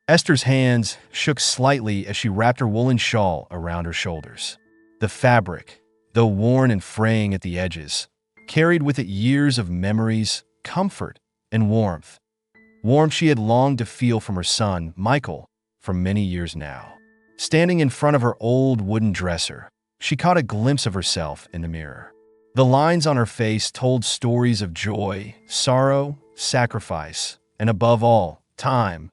Esther's hands shook slightly as she wrapped her woolen shawl around her shoulders. The fabric, though worn and fraying at the edges, carried with it years of memories, comfort, and warmth. Warmth she had longed to feel from her son, Michael, for many years now. Standing in front of her old wooden dresser, she caught a glimpse of herself in the mirror. The lines on her face told stories of joy, sorrow, sacrifice, and above all, time.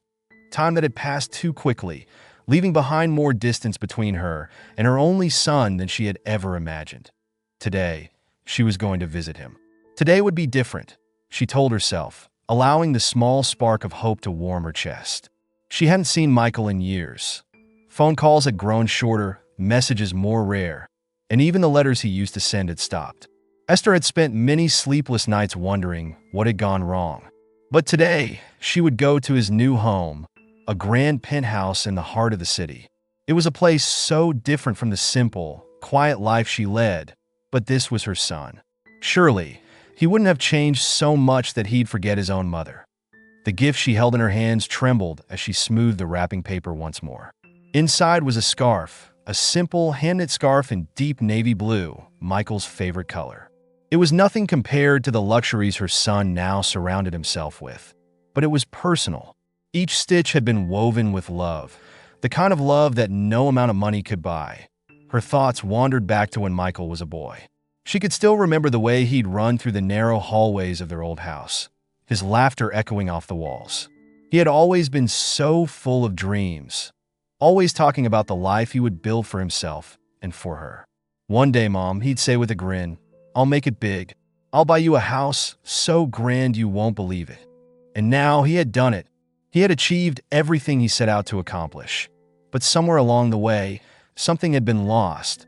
Time that had passed too quickly, leaving behind more distance between her and her only son than she had ever imagined. Today, she was going to visit him. Today would be different, she told herself, allowing the small spark of hope to warm her chest. She hadn't seen Michael in years. Phone calls had grown shorter, messages more rare, and even the letters he used to send had stopped. Esther had spent many sleepless nights wondering what had gone wrong. But today, she would go to his new home, a grand penthouse in the heart of the city. It was a place so different from the simple, quiet life she led, but this was her son. Surely, he wouldn't have changed so much that he'd forget his own mother. The gift she held in her hands trembled as she smoothed the wrapping paper once more. Inside was a scarf, a simple hand-knit scarf in deep navy blue, Michael's favorite color. It was nothing compared to the luxuries her son now surrounded himself with, but it was personal. Each stitch had been woven with love, the kind of love that no amount of money could buy. Her thoughts wandered back to when Michael was a boy. She could still remember the way he'd run through the narrow hallways of their old house, his laughter echoing off the walls. He had always been so full of dreams, always talking about the life he would build for himself and for her. "One day, Mom," he'd say with a grin, "I'll make it big. I'll buy you a house so grand you won't believe it." And now he had done it. He had achieved everything he set out to accomplish. But somewhere along the way, something had been lost.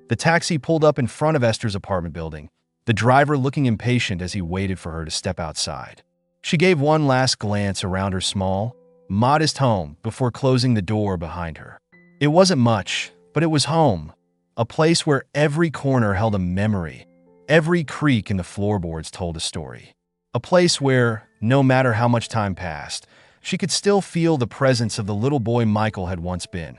The taxi pulled up in front of Esther's apartment building, the driver looking impatient as he waited for her to step outside. She gave one last glance around her small, modest home before closing the door behind her. It wasn't much, but it was home, a place where every corner held a memory. Every creak in the floorboards told a story. A place where, no matter how much time passed, she could still feel the presence of the little boy Michael had once been.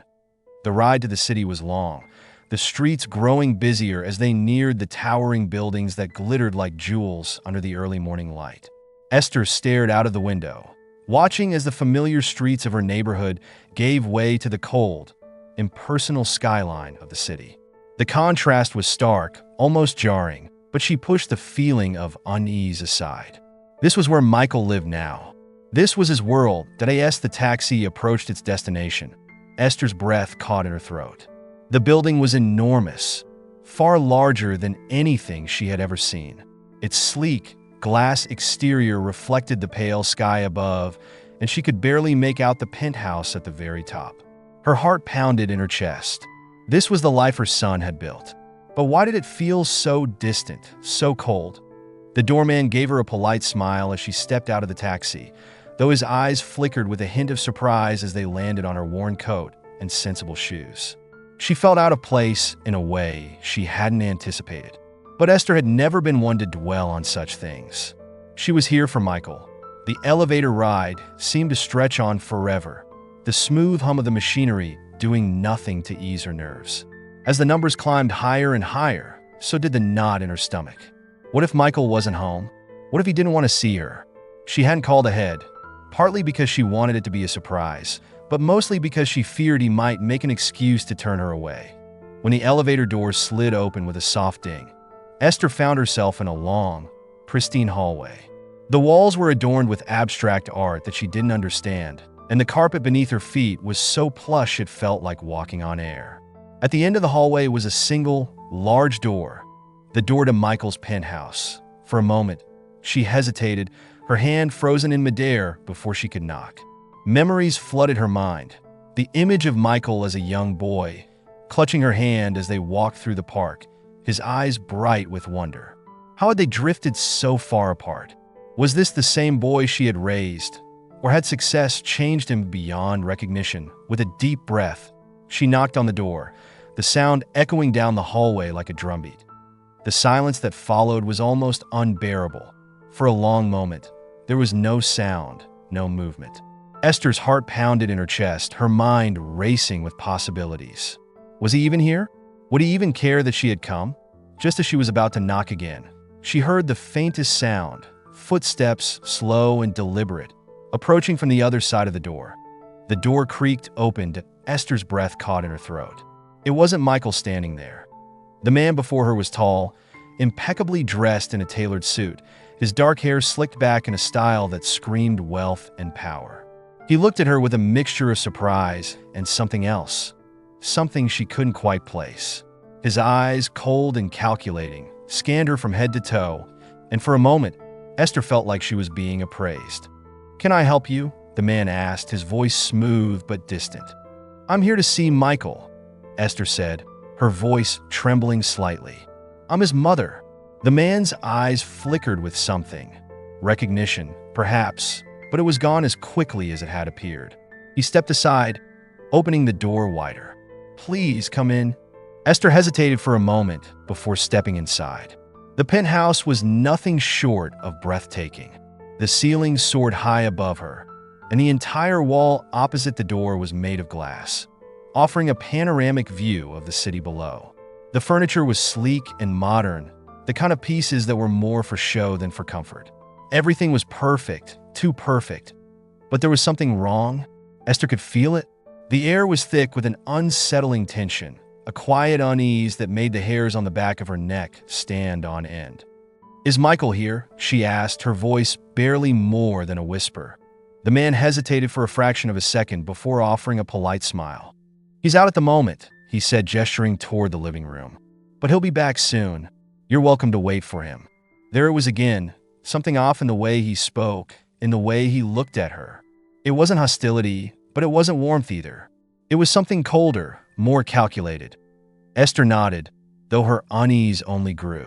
The ride to the city was long, the streets growing busier as they neared the towering buildings that glittered like jewels under the early morning light. Esther stared out of the window, watching as the familiar streets of her neighborhood gave way to the cold, impersonal skyline of the city. The contrast was stark, almost jarring, but she pushed the feeling of unease aside. This was where Michael lived now. This was his world. As the taxi approached its destination, Esther's breath caught in her throat. The building was enormous, far larger than anything she had ever seen. Its sleek, glass exterior reflected the pale sky above, and she could barely make out the penthouse at the very top. Her heart pounded in her chest. This was the life her son had built. But why did it feel so distant, so cold? The doorman gave her a polite smile as she stepped out of the taxi, though his eyes flickered with a hint of surprise as they landed on her worn coat and sensible shoes. She felt out of place in a way she hadn't anticipated. But Esther had never been one to dwell on such things. She was here for Michael. The elevator ride seemed to stretch on forever, the smooth hum of the machinery doing nothing to ease her nerves. As the numbers climbed higher and higher, so did the knot in her stomach. What if Michael wasn't home? What if he didn't want to see her? She hadn't called ahead, partly because she wanted it to be a surprise, but mostly because she feared he might make an excuse to turn her away. When the elevator doors slid open with a soft ding, Esther found herself in a long, pristine hallway. The walls were adorned with abstract art that she didn't understand, and the carpet beneath her feet was so plush it felt like walking on air. At the end of the hallway was a single, large door, the door to Michael's penthouse. For a moment, she hesitated, her hand frozen in midair before she could knock. Memories flooded her mind. The image of Michael as a young boy, clutching her hand as they walked through the park, his eyes bright with wonder. How had they drifted so far apart? Was this the same boy she had raised? Or had success changed him beyond recognition? With a deep breath, she knocked on the door, the sound echoing down the hallway like a drumbeat. The silence that followed was almost unbearable. For a long moment, there was no sound, no movement. Esther's heart pounded in her chest, her mind racing with possibilities. Was he even here? Would he even care that she had come? Just as she was about to knock again, she heard the faintest sound, footsteps, slow and deliberate, approaching from the other side of the door. The door creaked open, Esther's breath caught in her throat. It wasn't Michael standing there. The man before her was tall, impeccably dressed in a tailored suit, his dark hair slicked back in a style that screamed wealth and power. He looked at her with a mixture of surprise and something else, something she couldn't quite place. His eyes, cold and calculating, scanned her from head to toe, and for a moment, Esther felt like she was being appraised. "Can I help you?" the man asked, his voice smooth but distant. "I'm here to see Michael," Esther said, her voice trembling slightly. "I'm his mother." The man's eyes flickered with something. Recognition, perhaps, but it was gone as quickly as it had appeared. He stepped aside, opening the door wider. "Please come in." Esther hesitated for a moment before stepping inside. The penthouse was nothing short of breathtaking. The ceiling soared high above her, and the entire wall opposite the door was made of glass, offering a panoramic view of the city below. The furniture was sleek and modern, the kind of pieces that were more for show than for comfort. Everything was perfect, too perfect. But there was something wrong. Esther could feel it. The air was thick with an unsettling tension, a quiet unease that made the hairs on the back of her neck stand on end. "Is Michael here?" she asked, her voice barely more than a whisper. The man hesitated for a fraction of a second before offering a polite smile. "He's out at the moment," he said, gesturing toward the living room. "But he'll be back soon. You're welcome to wait for him." There it was again, something off in the way he spoke, in the way he looked at her. It wasn't hostility, but it wasn't warmth either. It was something colder, more calculated. Esther nodded, though her unease only grew.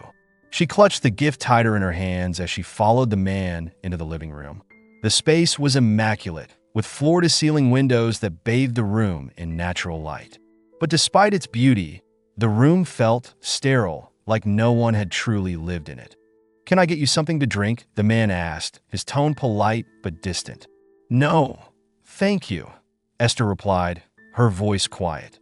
She clutched the gift tighter in her hands as she followed the man into the living room. The space was immaculate, with floor-to-ceiling windows that bathed the room in natural light. But despite its beauty, the room felt sterile, like no one had truly lived in it. "Can I get you something to drink?" the man asked, his tone polite but distant. "No, thank you," Esther replied, her voice quiet.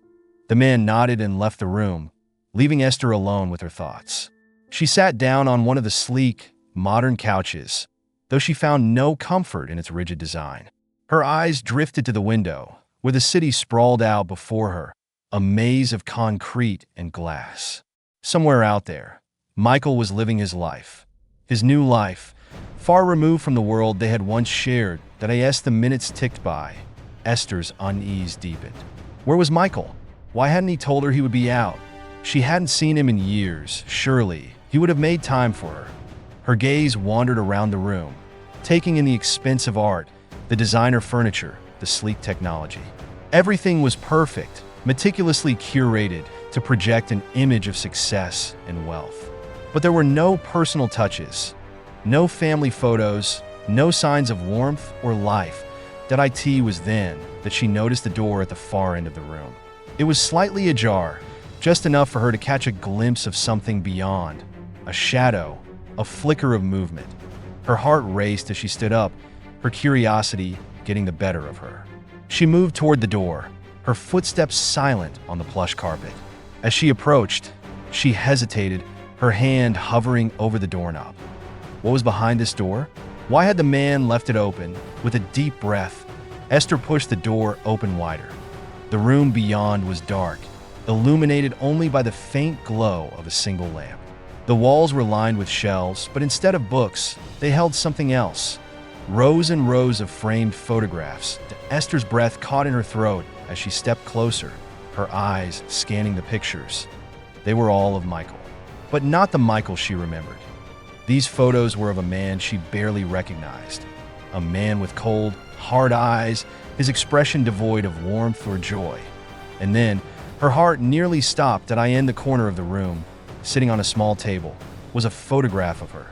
The man nodded and left the room, leaving Esther alone with her thoughts. She sat down on one of the sleek, modern couches, though she found no comfort in its rigid design. Her eyes drifted to the window, where the city sprawled out before her, a maze of concrete and glass. Somewhere out there, Michael was living his life, his new life, far removed from the world they had once shared. That as the minutes ticked by, Esther's unease deepened. Where was Michael? Why hadn't he told her he would be out? She hadn't seen him in years. Surely, he would have made time for her. Her gaze wandered around the room, taking in the expensive art, the designer furniture, the sleek technology. Everything was perfect, meticulously curated to project an image of success and wealth. But there were no personal touches, no family photos, no signs of warmth or life. It was then that she noticed the door at the far end of the room. It was slightly ajar, just enough for her to catch a glimpse of something beyond, a shadow, a flicker of movement. Her heart raced as she stood up, her curiosity getting the better of her. She moved toward the door, her footsteps silent on the plush carpet. As she approached, she hesitated, her hand hovering over the doorknob. What was behind this door? Why had the man left it open? With a deep breath, Esther pushed the door open wider. The room beyond was dark, illuminated only by the faint glow of a single lamp. The walls were lined with shelves, but instead of books, they held something else. Rows and rows of framed photographs. Esther's breath caught in her throat as she stepped closer, her eyes scanning the pictures. They were all of Michael, but not the Michael she remembered. These photos were of a man she barely recognized, a man with cold, hard eyes, his expression devoid of warmth or joy. And then, her heart nearly stopped. In the corner of the room, sitting on a small table, was a photograph of her.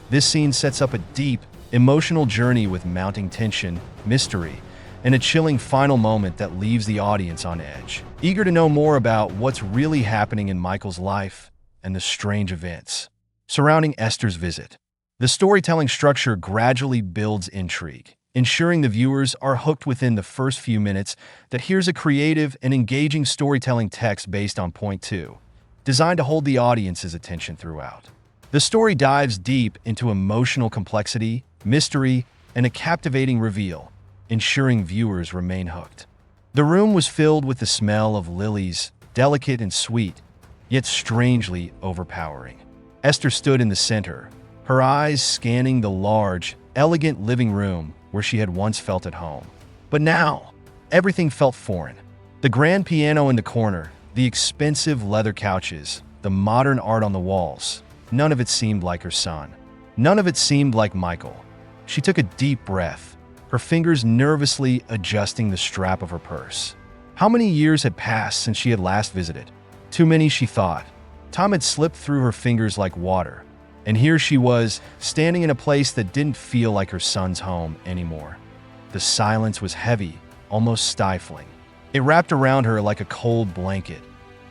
This scene sets up a deep, emotional journey with mounting tension, mystery, and a chilling final moment that leaves the audience on edge, eager to know more about what's really happening in Michael's life and the strange events surrounding Esther's visit. The storytelling structure gradually builds intrigue. ensuring the viewers are hooked within the first few minutes. That here's a creative and engaging storytelling text based on point two, designed to hold the audience's attention throughout. The story dives deep into emotional complexity, mystery, and a captivating reveal, ensuring viewers remain hooked. The room was filled with the smell of lilies, delicate and sweet, yet strangely overpowering. Esther stood in the center, her eyes scanning the large, elegant living room where she had once felt at home. But now, everything felt foreign. The grand piano in the corner, the expensive leather couches, the modern art on the walls, none of it seemed like her son. None of it seemed like Michael. She took a deep breath, her fingers nervously adjusting the strap of her purse. How many years had passed since she had last visited? Too many, she thought. Time had slipped through her fingers like water, and here she was, standing in a place that didn't feel like her son's home anymore. The silence was heavy, almost stifling. It wrapped around her like a cold blanket,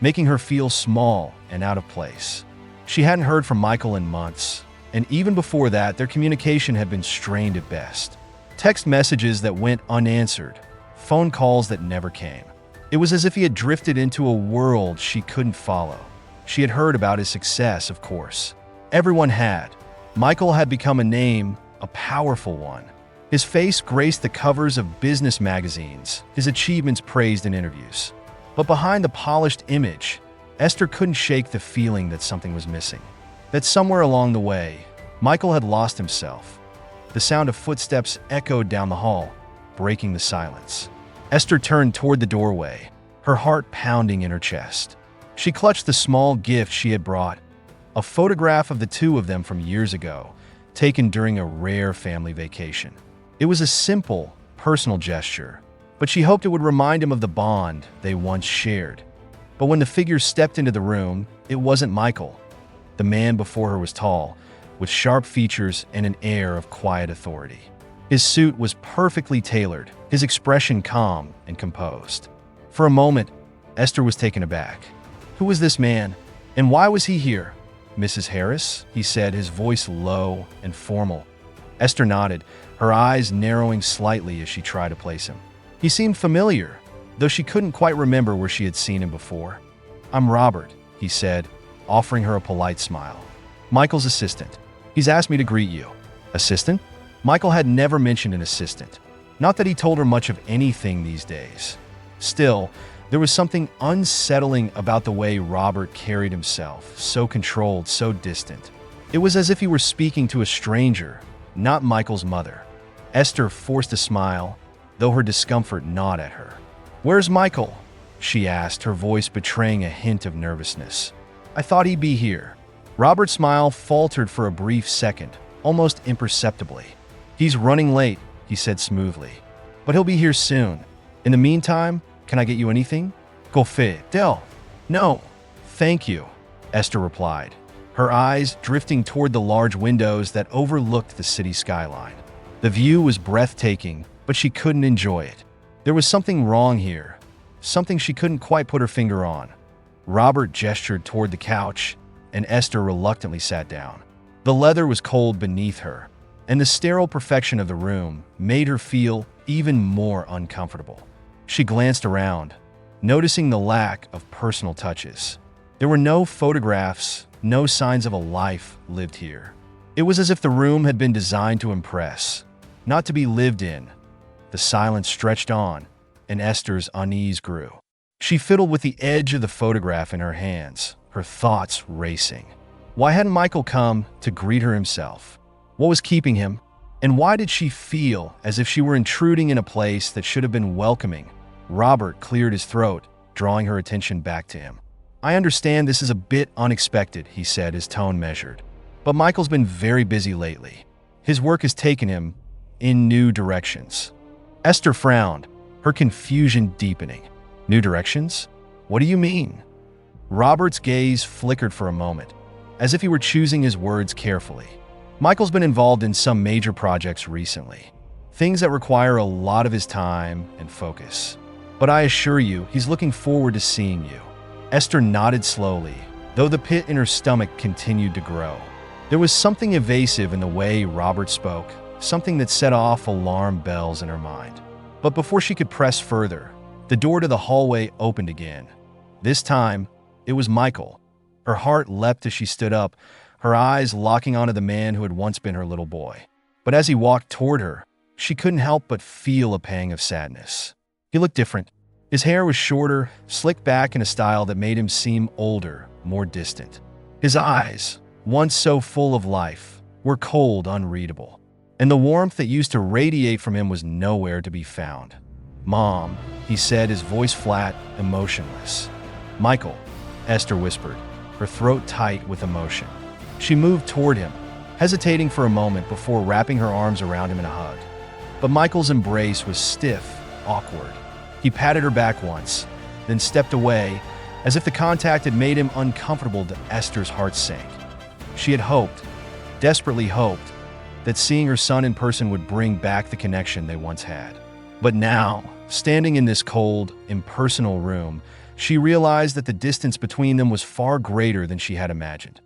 making her feel small and out of place. She hadn't heard from Michael in months, and even before that, their communication had been strained at best. Text messages that went unanswered, phone calls that never came. It was as if he had drifted into a world she couldn't follow. She had heard about his success, of course. Everyone had. Michael had become a name, a powerful one. His face graced the covers of business magazines, his achievements praised in interviews. But behind the polished image, Esther couldn't shake the feeling that something was missing. That somewhere along the way, Michael had lost himself. The sound of footsteps echoed down the hall, breaking the silence. Esther turned toward the doorway, her heart pounding in her chest. She clutched the small gift she had brought, a photograph of the two of them from years ago, taken during a rare family vacation. It was a simple, personal gesture, but she hoped it would remind him of the bond they once shared. But when the figure stepped into the room, it wasn't Michael. The man before her was tall, with sharp features and an air of quiet authority. His suit was perfectly tailored, his expression calm and composed. For a moment, Esther was taken aback. Who was this man, and why was he here? Mrs. Harris, he said, his voice low and formal. Esther nodded, her eyes narrowing slightly as she tried to place him. He seemed familiar, though she couldn't quite remember where she had seen him before. I'm Robert, he said, offering her a polite smile. Michael's assistant. He's asked me to greet you. Assistant? Michael had never mentioned an assistant. Not that he told her much of anything these days. Still, there was something unsettling about the way Robert carried himself, so controlled, so distant. It was as if he were speaking to a stranger, not Michael's mother. Esther forced a smile, though her discomfort gnawed at her. Where's Michael? She asked, her voice betraying a hint of nervousness. I thought he'd be here. Robert's smile faltered for a brief second, almost imperceptibly. He's running late, he said smoothly. But he'll be here soon. In the meantime, can I get you anything? Café. Del. No. Thank you, Esther replied, her eyes drifting toward the large windows that overlooked the city skyline. The view was breathtaking, but she couldn't enjoy it. There was something wrong here, something she couldn't quite put her finger on. Robert gestured toward the couch, and Esther reluctantly sat down. The leather was cold beneath her, and the sterile perfection of the room made her feel even more uncomfortable. She glanced around, noticing the lack of personal touches. There were no photographs, no signs of a life lived here. It was as if the room had been designed to impress, not to be lived in. The silence stretched on, and Esther's unease grew. She fiddled with the edge of the photograph in her hands, her thoughts racing. Why hadn't Michael come to greet her himself? What was keeping him? And why did she feel as if she were intruding in a place that should have been welcoming? Robert cleared his throat, drawing her attention back to him. I understand this is a bit unexpected, he said, his tone measured. But Michael's been very busy lately. His work has taken him in new directions. Esther frowned, her confusion deepening. New directions? What do you mean? Robert's gaze flickered for a moment, as if he were choosing his words carefully. Michael's been involved in some major projects recently, things that require a lot of his time and focus. But I assure you, he's looking forward to seeing you. Esther nodded slowly, though the pit in her stomach continued to grow. There was something evasive in the way Robert spoke, something that set off alarm bells in her mind. But before she could press further, the door to the hallway opened again. This time, it was Michael. Her heart leapt as she stood up, her eyes locking onto the man who had once been her little boy. But as he walked toward her, she couldn't help but feel a pang of sadness. He looked different. His hair was shorter, slicked back in a style that made him seem older, more distant. His eyes, once so full of life, were cold, unreadable, and the warmth that used to radiate from him was nowhere to be found. "Mom," he said, his voice flat, emotionless. "Michael," Esther whispered, her throat tight with emotion. She moved toward him, hesitating for a moment before wrapping her arms around him in a hug. But Michael's embrace was stiff, awkward. He patted her back once, then stepped away, as if the contact had made him uncomfortable. Esther's heart sank. She had hoped, desperately hoped, that seeing her son in person would bring back the connection they once had. But now, standing in this cold, impersonal room, she realized that the distance between them was far greater than she had imagined.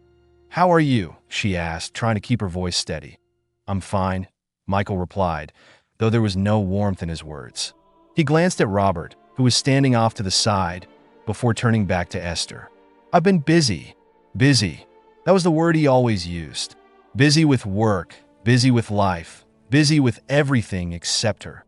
"How are you?" she asked, trying to keep her voice steady. "I'm fine," Michael replied, though there was no warmth in his words. He glanced at Robert, who was standing off to the side, before turning back to Esther. "I've been busy." Busy. That was the word he always used. Busy with work, busy with life, busy with everything except her.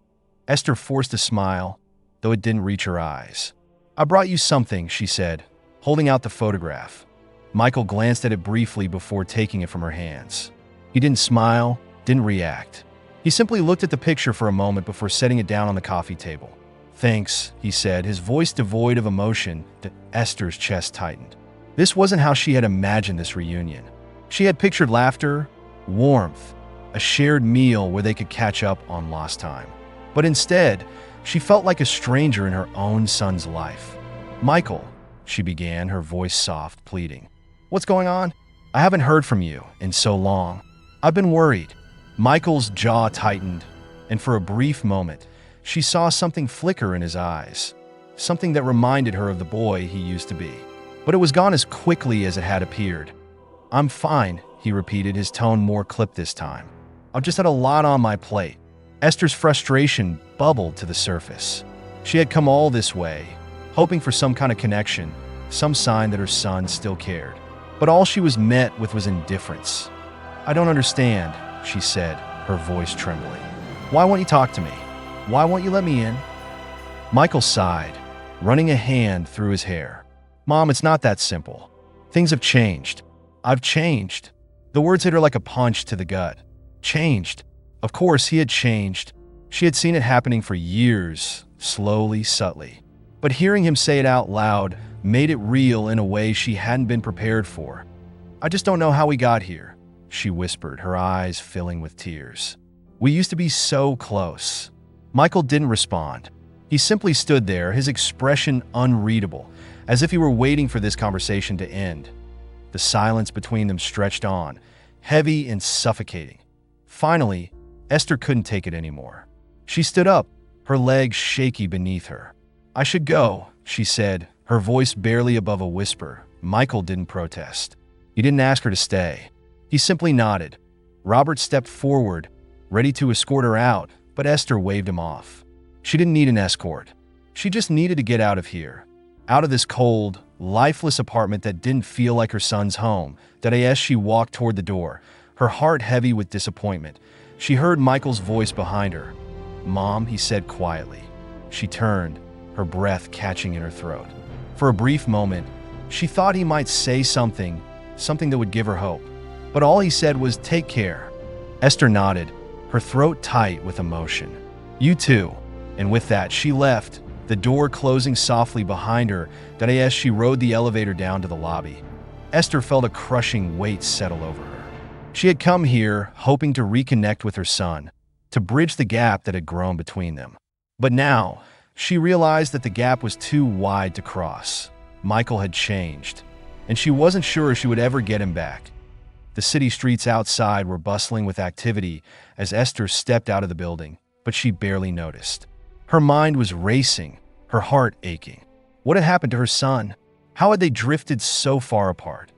Esther forced a smile, though it didn't reach her eyes. "I brought you something," she said, holding out the photograph. Michael glanced at it briefly before taking it from her hands. He didn't smile, didn't react. He simply looked at the picture for a moment before setting it down on the coffee table. "Thanks," he said, his voice devoid of emotion. Esther's chest tightened. This wasn't how she had imagined this reunion. She had pictured laughter, warmth, a shared meal where they could catch up on lost time. But instead, she felt like a stranger in her own son's life. "Michael," she began, her voice soft, pleading. "What's going on? I haven't heard from you in so long. I've been worried." Michael's jaw tightened, and for a brief moment, she saw something flicker in his eyes, something that reminded her of the boy he used to be. But it was gone as quickly as it had appeared. "I'm fine," he repeated, his tone more clipped this time. "I've just had a lot on my plate." Esther's frustration bubbled to the surface. She had come all this way, hoping for some kind of connection, some sign that her son still cared. But all she was met with was indifference. "I don't understand," she said, her voice trembling. "Why won't you talk to me? Why won't you let me in?" Michael sighed, running a hand through his hair. "Mom, it's not that simple. Things have changed. I've changed." The words hit her like a punch to the gut. Changed. Of course, he had changed. She had seen it happening for years, slowly, subtly. But hearing him say it out loud made it real in a way she hadn't been prepared for. "I just don't know how we got here," she whispered, her eyes filling with tears. "We used to be so close." Michael didn't respond. He simply stood there, his expression unreadable, as if he were waiting for this conversation to end. The silence between them stretched on, heavy and suffocating. Finally, Esther couldn't take it anymore. She stood up, her legs shaky beneath her. "I should go," she said, her voice barely above a whisper. Michael didn't protest. He didn't ask her to stay. He simply nodded. Robert stepped forward, ready to escort her out, but Esther waved him off. She didn't need an escort. She just needed to get out of here. Out of this cold, lifeless apartment that didn't feel like her son's home. As she walked toward the door, her heart heavy with disappointment, she heard Michael's voice behind her. "Mom," he said quietly. She turned, her breath catching in her throat. For a brief moment, she thought he might say something that would give her hope. But all he said was, "Take care." Esther nodded, her throat tight with emotion. "You too." And with that, she left, the door closing softly behind her. As she rode the elevator down to the lobby, Esther felt a crushing weight settle over her. She had come here hoping to reconnect with her son, to bridge the gap that had grown between them. But now, she realized that the gap was too wide to cross. Michael had changed, and she wasn't sure she would ever get him back. The city streets outside were bustling with activity as Esther stepped out of the building, but she barely noticed. Her mind was racing, her heart aching. What had happened to her son? How had they drifted so far apart?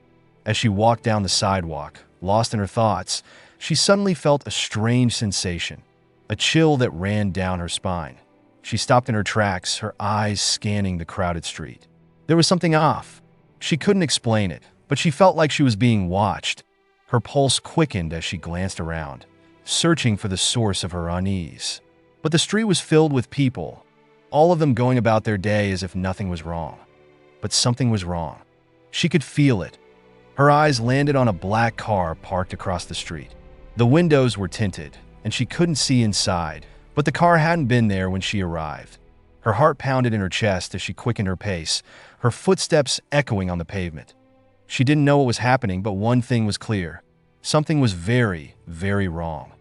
As she walked down the sidewalk, lost in her thoughts, she suddenly felt a strange sensation, a chill that ran down her spine. She stopped in her tracks, her eyes scanning the crowded street. There was something off. She couldn't explain it, but she felt like she was being watched. Her pulse quickened as she glanced around, searching for the source of her unease. But the street was filled with people, all of them going about their day as if nothing was wrong. But something was wrong. She could feel it. Her eyes landed on a black car parked across the street. The windows were tinted, and she couldn't see inside, but the car hadn't been there when she arrived. Her heart pounded in her chest as she quickened her pace, her footsteps echoing on the pavement. She didn't know what was happening, but one thing was clear. Something was very, very wrong.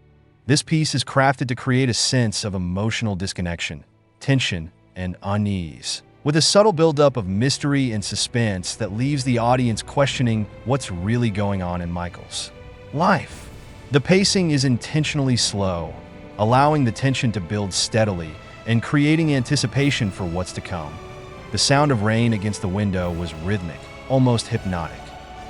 This piece is crafted to create a sense of emotional disconnection, tension, and unease, with a subtle buildup of mystery and suspense that leaves the audience questioning what's really going on in Michael's life. The pacing is intentionally slow, allowing the tension to build steadily and creating anticipation for what's to come. The sound of rain against the window was rhythmic, almost hypnotic.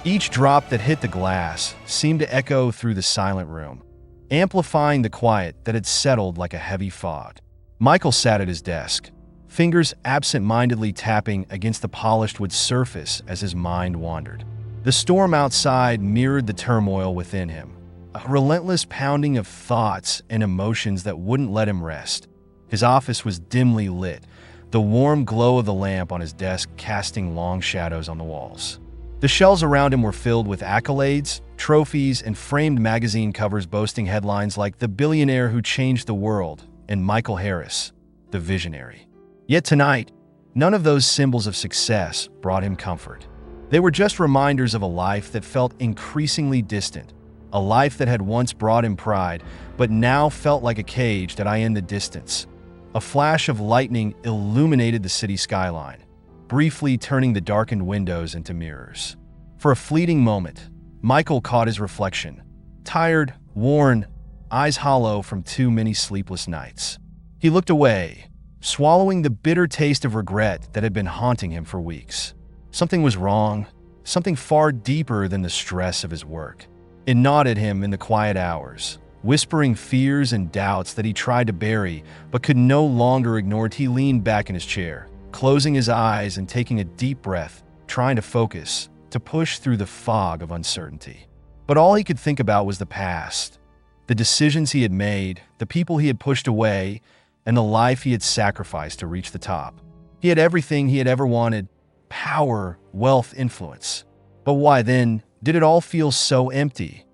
Each drop that hit the glass seemed to echo through the silent room, amplifying the quiet that had settled like a heavy fog. Michael sat at his desk, fingers absent-mindedly tapping against the polished wood surface as his mind wandered. The storm outside mirrored the turmoil within him, a relentless pounding of thoughts and emotions that wouldn't let him rest. His office was dimly lit, the warm glow of the lamp on his desk casting long shadows on the walls. The shelves around him were filled with accolades, trophies, and framed magazine covers boasting headlines like "The Billionaire Who Changed the World" and "Michael Harris, the Visionary." Yet tonight, none of those symbols of success brought him comfort. They were just reminders of a life that felt increasingly distant, a life that had once brought him pride, but now felt like a cage that eyed in the distance. A flash of lightning illuminated the city skyline, briefly turning the darkened windows into mirrors. For a fleeting moment, Michael caught his reflection, tired, worn, eyes hollow from too many sleepless nights. He looked away, swallowing the bitter taste of regret that had been haunting him for weeks. Something was wrong, something far deeper than the stress of his work. It gnawed at him in the quiet hours, whispering fears and doubts that he tried to bury but could no longer ignore. He leaned back in his chair, closing his eyes and taking a deep breath, trying to focus, to push through the fog of uncertainty. But all he could think about was the past, the decisions he had made, the people he had pushed away, and the life he had sacrificed to reach the top. He had everything he had ever wanted: power, wealth, influence. But why then did it all feel so empty?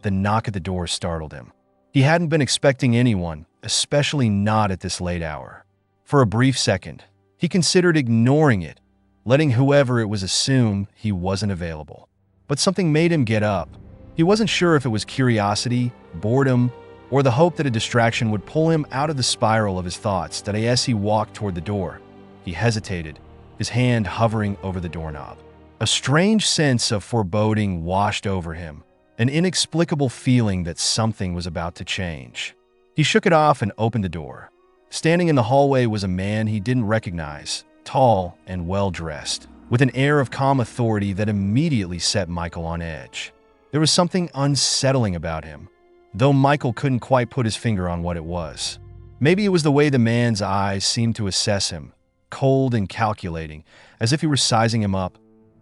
The knock at the door startled him. He hadn't been expecting anyone, especially not at this late hour. For a brief second, he considered ignoring it, letting whoever it was assume he wasn't available. But something made him get up. He wasn't sure if it was curiosity, boredom, or the hope that a distraction would pull him out of the spiral of his thoughts. That as he walked toward the door, he hesitated, his hand hovering over the doorknob. A strange sense of foreboding washed over him, an inexplicable feeling that something was about to change. He shook it off and opened the door. Standing in the hallway was a man he didn't recognize, tall and well-dressed, with an air of calm authority that immediately set Michael on edge. There was something unsettling about him, though Michael couldn't quite put his finger on what it was. Maybe it was the way the man's eyes seemed to assess him, cold and calculating, as if he were sizing him up.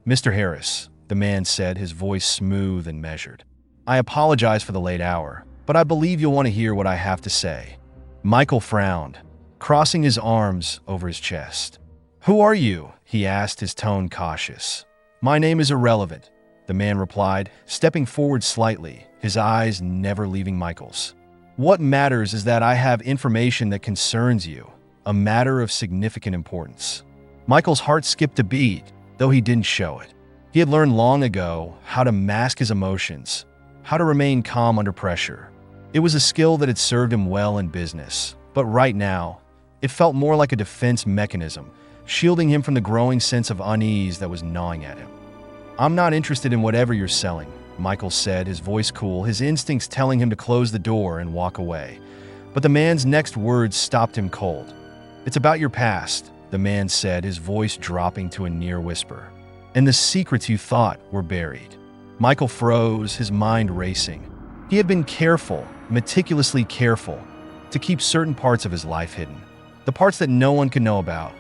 "Mr. Harris," the man said, his voice smooth and measured. "I apologize for the late hour, but I believe you'll want to hear what I have to say." Michael frowned, crossing his arms over his chest. "Who are you?" he asked, his tone cautious. "My name is irrelevant," the man replied, stepping forward slightly, his eyes never leaving Michael's. "What matters is that I have information that concerns you, a matter of significant importance." Michael's heart skipped a beat, though he didn't show it. He had learned long ago how to mask his emotions, how to remain calm under pressure. It was a skill that had served him well in business, but right now, it felt more like a defense mechanism, shielding him from the growing sense of unease that was gnawing at him. "I'm not interested in whatever you're selling," Michael said, his voice cool, his instincts telling him to close the door and walk away. But the man's next words stopped him cold. "It's about your past," the man said, his voice dropping to a near whisper. "And the secrets you thought were buried." Michael froze, his mind racing. He had been careful, meticulously careful, to keep certain parts of his life hidden. The parts that no one could know about.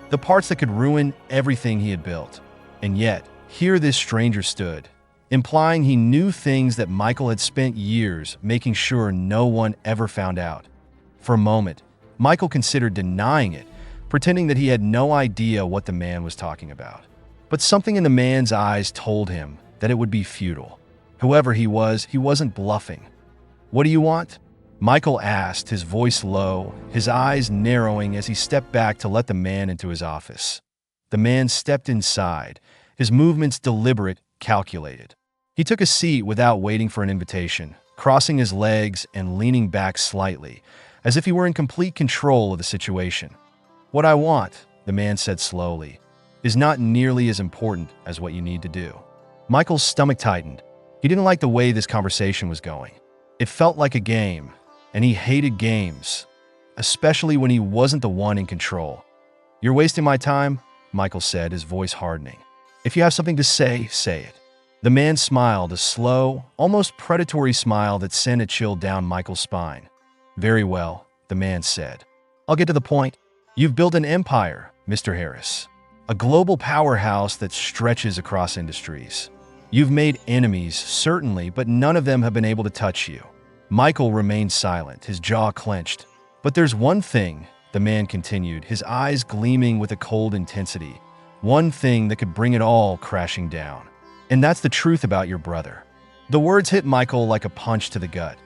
The parts that could ruin everything he had built. And yet, here this stranger stood, implying he knew things that Michael had spent years making sure no one ever found out. For a moment, Michael considered denying it, pretending that he had no idea what the man was talking about. But something in the man's eyes told him that it would be futile. Whoever he wasn't bluffing. "What do you want?" Michael asked, his voice low, his eyes narrowing as he stepped back to let the man into his office. The man stepped inside, his movements deliberate, calculated. He took a seat without waiting for an invitation, crossing his legs and leaning back slightly, as if he were in complete control of the situation. "What I want," the man said slowly, "is not nearly as important as what you need to do." Michael's stomach tightened. He didn't like the way this conversation was going. It felt like a game, and he hated games, especially when he wasn't the one in control. "You're wasting my time," Michael said, his voice hardening. "If you have something to say, say it." The man smiled, a slow, almost predatory smile that sent a chill down Michael's spine. "Very well," the man said. "I'll get to the point. You've built an empire, Mr. Harris. A global powerhouse that stretches across industries. You've made enemies, certainly, but none of them have been able to touch you." Michael remained silent, his jaw clenched. "But there's one thing," the man continued, his eyes gleaming with a cold intensity. "One thing that could bring it all crashing down. And that's the truth about your brother." The words hit Michael like a punch to the gut.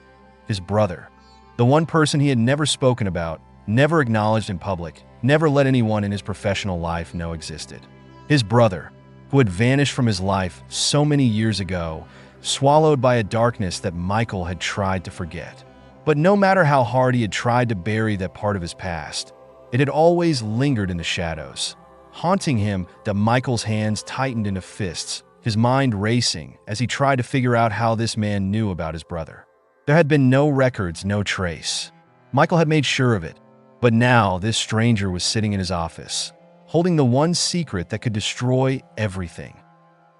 His brother. The one person he had never spoken about, never acknowledged in public, never let anyone in his professional life know existed. His brother, who had vanished from his life so many years ago, swallowed by a darkness that Michael had tried to forget. But no matter how hard he had tried to bury that part of his past, it had always lingered in the shadows, haunting him that Michael's hands tightened into fists, his mind racing as he tried to figure out how this man knew about his brother. There had been no records, no trace. Michael had made sure of it. But now this stranger was sitting in his office, holding the one secret that could destroy everything.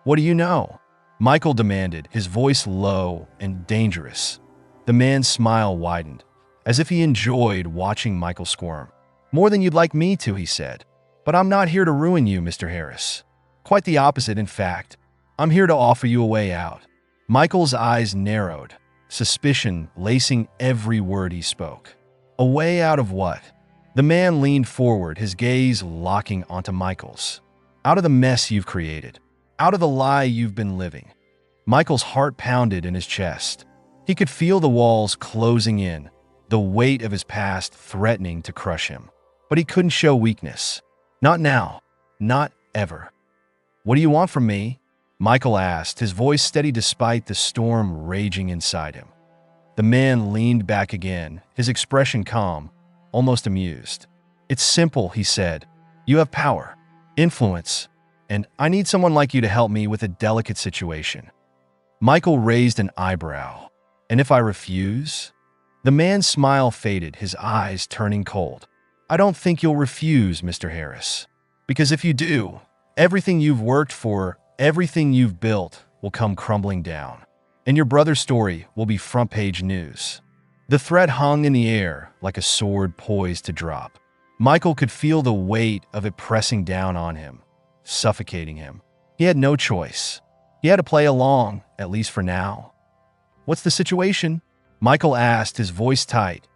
"What do you know?" Michael demanded, his voice low and dangerous. The man's smile widened, as if he enjoyed watching Michael squirm. "More than you'd like me to," he said. "But I'm not here to ruin you, Mr. Harris. Quite the opposite, in fact. I'm here to offer you a way out." Michael's eyes narrowed, suspicion lacing every word he spoke. "A way out of what?" The man leaned forward, his gaze locking onto Michael's. "Out of the mess you've created. Out of the lie you've been living." Michael's heart pounded in his chest. He could feel the walls closing in, the weight of his past threatening to crush him. But he couldn't show weakness. Not now. Not ever. "What do you want from me?" Michael asked, his voice steady despite the storm raging inside him. The man leaned back again, his expression calm, almost amused. "It's simple," he said. "You have power, influence, and I need someone like you to help me with a delicate situation." Michael raised an eyebrow. "And if I refuse?" The man's smile faded, his eyes turning cold. "I don't think you'll refuse, Mr. Harris. Because if you do, everything you've worked for, everything you've built, will come crumbling down. And your brother's story will be front-page news." The threat hung in the air like a sword poised to drop. Michael could feel the weight of it pressing down on him, suffocating him. He had no choice. He had to play along, at least for now. "What's the situation?" Michael asked, his voice tight.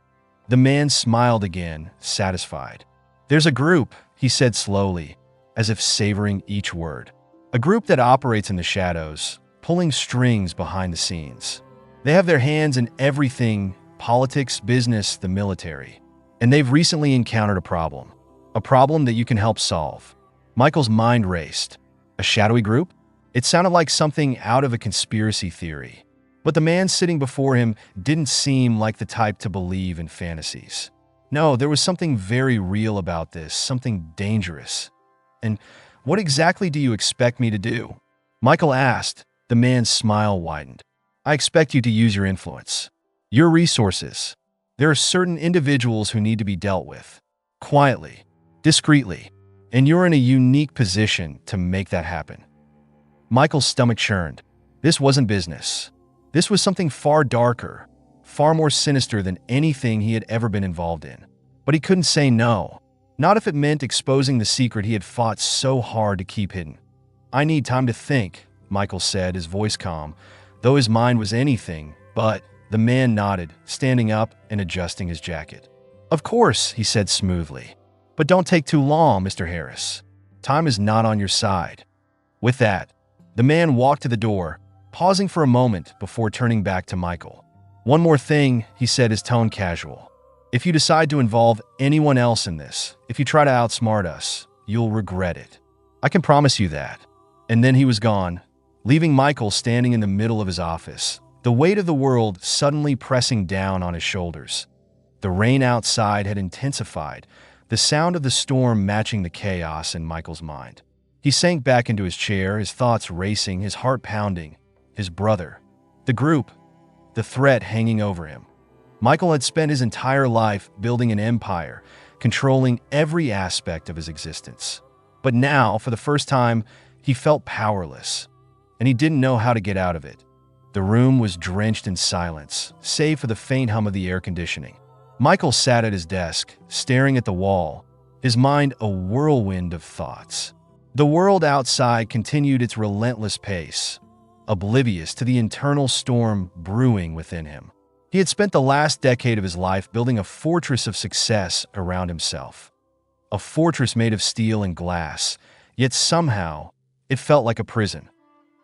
The man smiled again, satisfied. "There's a group," he said slowly, as if savoring each word. "A group that operates in the shadows, pulling strings behind the scenes. They have their hands in everything: politics, business, the military. And they've recently encountered a problem that you can help solve." Michael's mind raced. A shadowy group? It sounded like something out of a conspiracy theory. But the man sitting before him didn't seem like the type to believe in fantasies. No, there was something very real about this, something dangerous. "And what exactly do you expect me to do?" Michael asked. The man's smile widened. "I expect you to use your influence. Your resources. There are certain individuals who need to be dealt with. Quietly. Discreetly. And you're in a unique position to make that happen." Michael's stomach churned. This wasn't business. This was something far darker, far more sinister than anything he had ever been involved in. But he couldn't say no, not if it meant exposing the secret he had fought so hard to keep hidden. "I need time to think," Michael said, his voice calm, though his mind was anything but. The man nodded, standing up and adjusting his jacket. "Of course," he said smoothly. "But don't take too long, Mr. Harris. Time is not on your side." With that, the man walked to the door, pausing for a moment before turning back to Michael. "One more thing," he said, his tone casual. "If you decide to involve anyone else in this, if you try to outsmart us, you'll regret it. I can promise you that." And then he was gone, leaving Michael standing in the middle of his office, the weight of the world suddenly pressing down on his shoulders. The rain outside had intensified, the sound of the storm matching the chaos in Michael's mind. He sank back into his chair, his thoughts racing, his heart pounding. His brother, the group, the threat hanging over him. Michael had spent his entire life building an empire, controlling every aspect of his existence. But now, for the first time, he felt powerless, and he didn't know how to get out of it. The room was drenched in silence, save for the faint hum of the air conditioning. Michael sat at his desk, staring at the wall, his mind a whirlwind of thoughts. The world outside continued its relentless pace, oblivious to the internal storm brewing within him. He had spent the last decade of his life building a fortress of success around himself. A fortress made of steel and glass, yet somehow it felt like a prison.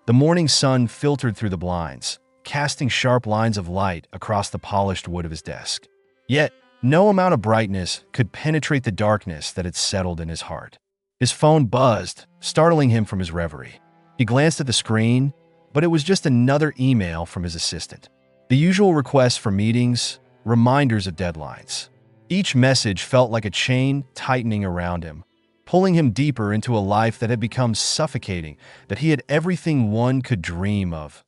The morning sun filtered through the blinds, casting sharp lines of light across the polished wood of his desk. Yet, no amount of brightness could penetrate the darkness that had settled in his heart. His phone buzzed, startling him from his reverie. He glanced at the screen, but it was just another email from his assistant. The usual requests for meetings, reminders of deadlines. Each message felt like a chain tightening around him, pulling him deeper into a life that had become suffocating, that he had everything one could dream of: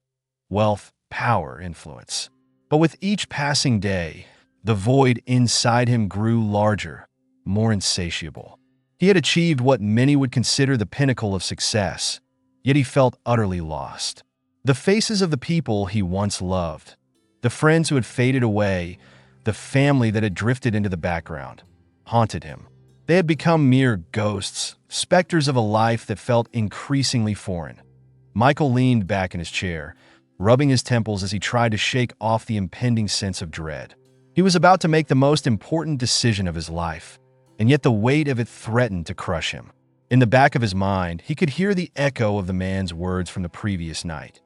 wealth, power, influence. But with each passing day, the void inside him grew larger, more insatiable. He had achieved what many would consider the pinnacle of success, yet he felt utterly lost. The faces of the people he once loved, the friends who had faded away, the family that had drifted into the background, haunted him. They had become mere ghosts, specters of a life that felt increasingly foreign. Michael leaned back in his chair, rubbing his temples as he tried to shake off the impending sense of dread. He was about to make the most important decision of his life, and yet the weight of it threatened to crush him. In the back of his mind, he could hear the echo of the man's words from the previous night.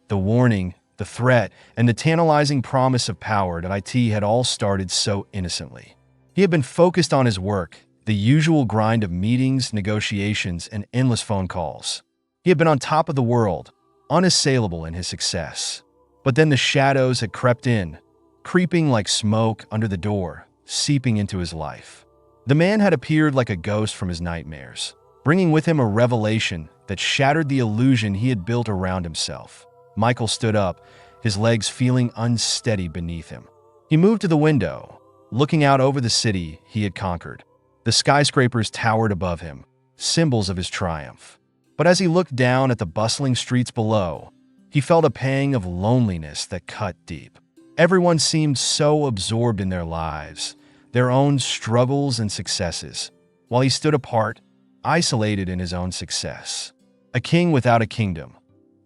The warning, the threat, and the tantalizing promise of power that IT had all started so innocently. He had been focused on his work, the usual grind of meetings, negotiations, and endless phone calls. He had been on top of the world, unassailable in his success. But then the shadows had crept in, creeping like smoke under the door, seeping into his life. The man had appeared like a ghost from his nightmares, bringing with him a revelation that shattered the illusion he had built around himself. Michael stood up, his legs feeling unsteady beneath him. He moved to the window, looking out over the city he had conquered. The skyscrapers towered above him, symbols of his triumph. But as he looked down at the bustling streets below, he felt a pang of loneliness that cut deep. Everyone seemed so absorbed in their lives, their own struggles and successes, while he stood apart, isolated in his own success. A king without a kingdom.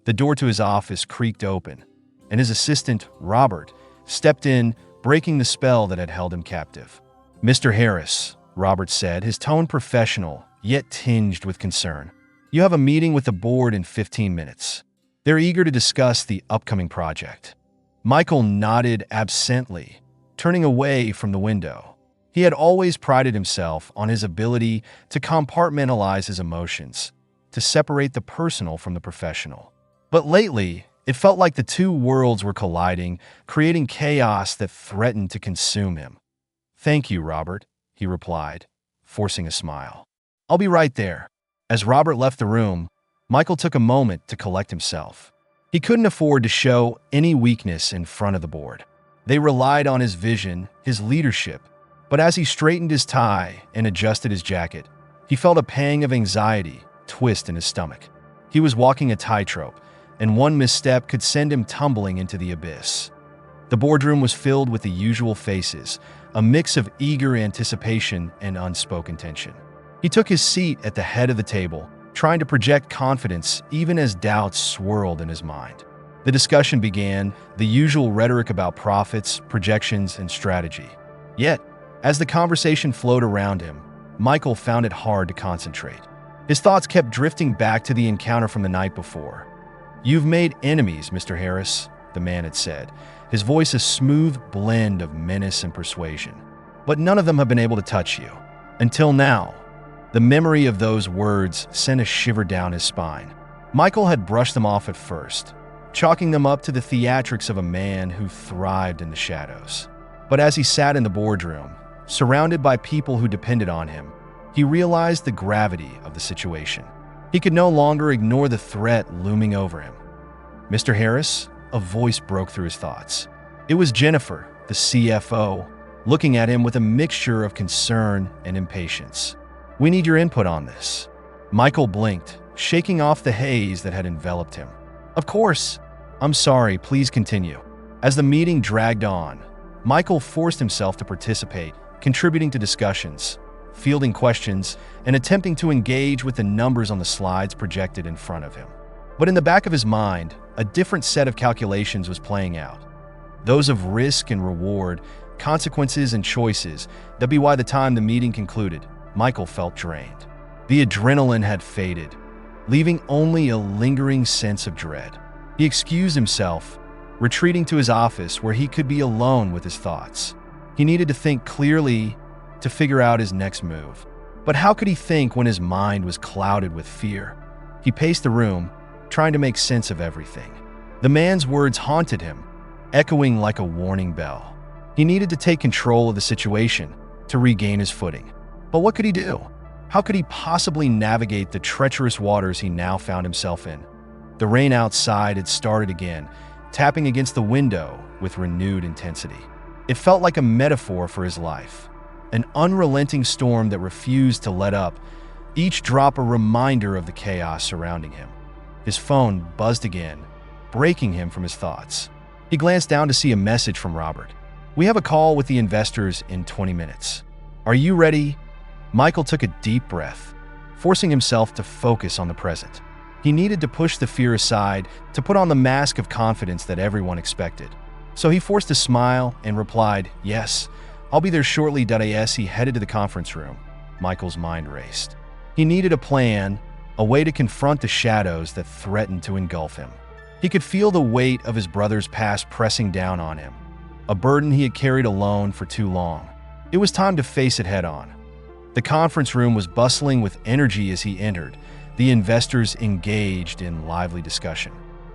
The door to his office creaked open, and his assistant, Robert, stepped in, breaking the spell that had held him captive. "Mr. Harris," Robert said, his tone professional, yet tinged with concern. "You have a meeting with the board in 15 minutes. They're eager to discuss the upcoming project." Michael nodded absently, turning away from the window. He had always prided himself on his ability to compartmentalize his emotions, to separate the personal from the professional. But lately, it felt like the two worlds were colliding, creating chaos that threatened to consume him. "Thank you, Robert," he replied, forcing a smile. "I'll be right there." As Robert left the room, Michael took a moment to collect himself. He couldn't afford to show any weakness in front of the board. They relied on his vision, his leadership, but as he straightened his tie and adjusted his jacket, he felt a pang of anxiety twist in his stomach. He was walking a tightrope, and one misstep could send him tumbling into the abyss. The boardroom was filled with the usual faces, a mix of eager anticipation and unspoken tension. He took his seat at the head of the table, trying to project confidence even as doubts swirled in his mind. The discussion began, the usual rhetoric about profits, projections, and strategy. Yet, as the conversation flowed around him, Michael found it hard to concentrate. His thoughts kept drifting back to the encounter from the night before. "You've made enemies, Mr. Harris," the man had said, his voice a smooth blend of menace and persuasion. "But none of them have been able to touch you. Until now." The memory of those words sent a shiver down his spine. Michael had brushed them off at first, chalking them up to the theatrics of a man who thrived in the shadows. But as he sat in the boardroom, surrounded by people who depended on him, he realized the gravity of the situation. He could no longer ignore the threat looming over him. "Mr. Harris?" A voice broke through his thoughts. It was Jennifer, the CFO, looking at him with a mixture of concern and impatience. "We need your input on this." Michael blinked, shaking off the haze that had enveloped him. "Of course. I'm sorry, please continue." As the meeting dragged on, Michael forced himself to participate, contributing to discussions, fielding questions, and attempting to engage with the numbers on the slides projected in front of him. But in the back of his mind, a different set of calculations was playing out. Those of risk and reward, consequences and choices that by the time the meeting concluded, Michael felt drained. The adrenaline had faded, leaving only a lingering sense of dread. He excused himself, retreating to his office where he could be alone with his thoughts. He needed to think clearly to figure out his next move. But how could he think when his mind was clouded with fear? He paced the room, trying to make sense of everything. The man's words haunted him, echoing like a warning bell. He needed to take control of the situation to regain his footing. But what could he do? How could he possibly navigate the treacherous waters he now found himself in? The rain outside had started again, tapping against the window with renewed intensity. It felt like a metaphor for his life, an unrelenting storm that refused to let up, each drop a reminder of the chaos surrounding him. His phone buzzed again, breaking him from his thoughts. He glanced down to see a message from Robert. "We have a call with the investors in 20 minutes. Are you ready?" Michael took a deep breath, forcing himself to focus on the present. He needed to push the fear aside to put on the mask of confidence that everyone expected. So he forced a smile and replied, "Yes, I'll be there shortly." As he headed to the conference room, Michael's mind raced. He needed a plan, a way to confront the shadows that threatened to engulf him. He could feel the weight of his brother's past pressing down on him, a burden he had carried alone for too long. It was time to face it head-on. The conference room was bustling with energy as he entered, the investors engaged in lively discussion.